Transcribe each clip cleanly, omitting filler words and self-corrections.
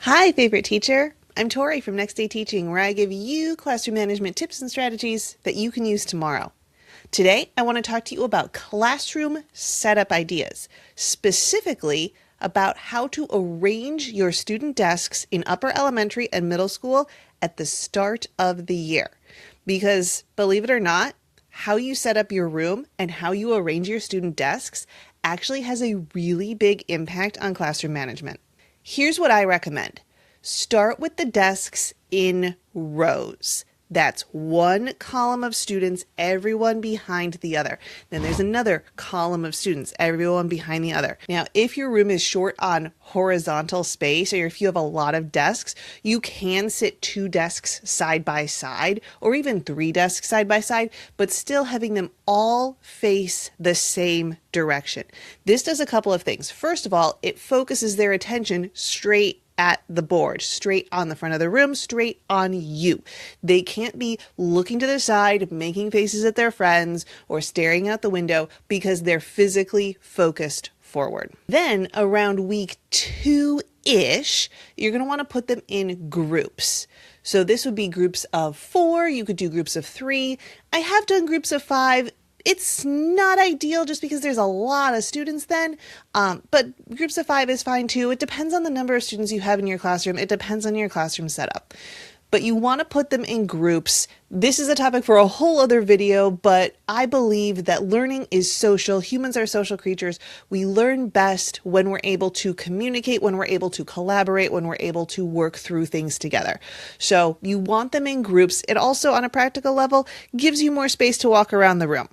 Hi, favorite teacher. I'm Tori from Next Day Teaching, where I give you classroom management tips and strategies that you can use tomorrow. Today, I want to talk to you about classroom setup ideas, specifically about how to arrange your student desks in upper elementary and middle school at the start of the year. Because, believe it or not, how you set up your room and how you arrange your student desks actually has a really big impact on classroom management. Here's what I recommend. Start with the desks in rows. That's one column of students, everyone behind the other. Then there's another column of students, everyone behind the other. Now, if your room is short on horizontal space, or if you have a lot of desks, you can sit 2 desks side by side, or even 3 desks side by side, but still having them all face the same direction. This does a couple of things. First of all, it focuses their attention straight at the board, straight on the front of the room, straight on you. They can't be looking to the side, making faces at their friends, or staring out the window because they're physically focused forward. Then around week 2-ish, you're going to want to put them in groups. So this would be groups of 4. You could do groups of 3. I have done groups of 5. It's not ideal just because there's a lot of students then, but groups of 5 is fine too. It depends on the number of students you have in your classroom. It depends on your classroom setup. But you want to put them in groups. This is a topic for a whole other video, but I believe that learning is social. Humans are social creatures. We learn best when we're able to communicate, when we're able to collaborate, when we're able to work through things together. So you want them in groups. It also, on a practical level, gives you more space to walk around the room.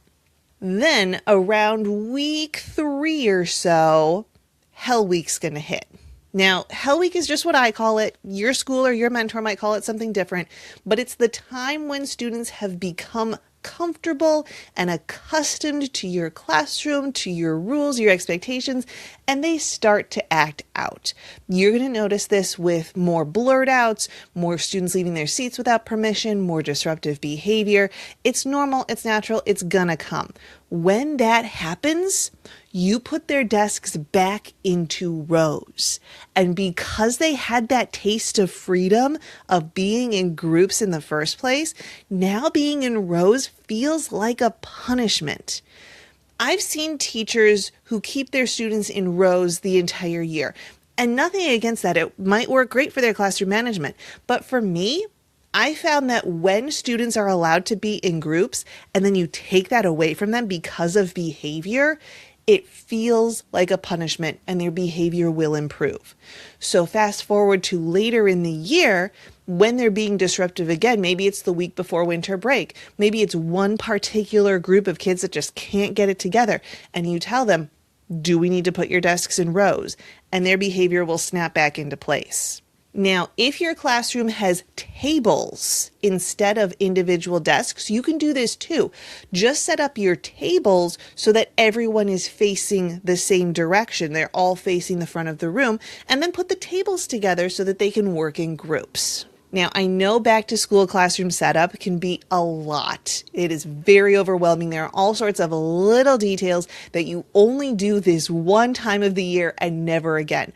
Then around week 3 or so, Hell Week's going to hit. Now, Hell Week is just what I call it. Your school or your mentor might call it something different, but it's the time when students have become comfortable and accustomed to your classroom, to your rules, your expectations, and they start to act out. You're going to notice this with more blurt outs, more students leaving their seats without permission, more disruptive behavior. It's normal, it's natural, it's gonna come. When that happens, you put their desks back into rows. And because they had that taste of freedom of being in groups in the first place, now being in rows feels like a punishment. I've seen teachers who keep their students in rows the entire year. And nothing against that. It might work great for their classroom management. But for me, I found that when students are allowed to be in groups and then you take that away from them because of behavior, it feels like a punishment and their behavior will improve. So fast forward to later in the year, when they're being disruptive again, maybe it's the week before winter break, maybe it's one particular group of kids that just can't get it together, and you tell them, do we need to put your desks in rows? And their behavior will snap back into place. Now, if your classroom has tables instead of individual desks, you can do this too. Just set up your tables so that everyone is facing the same direction. They're all facing the front of the room, and then put the tables together so that they can work in groups. Now, I know back to school classroom setup can be a lot. It is very overwhelming. There are all sorts of little details that you only do this one time of the year and never again.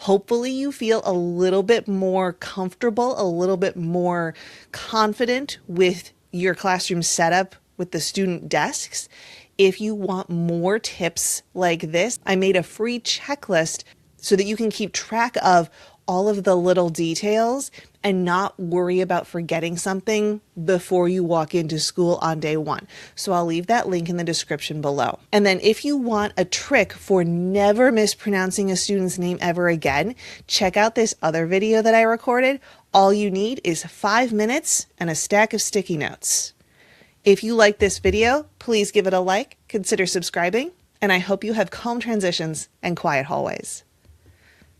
Hopefully you feel a little bit more comfortable, a little bit more confident with your classroom setup with the student desks. If you want more tips like this, I made a free checklist so that you can keep track of all of the little details and not worry about forgetting something before you walk into school on day 1. So I'll leave that link in the description below. And then if you want a trick for never mispronouncing a student's name ever again, check out this other video that I recorded. All you need is 5 minutes and a stack of sticky notes. If you like this video, please give it a like, consider subscribing, and I hope you have calm transitions and quiet hallways.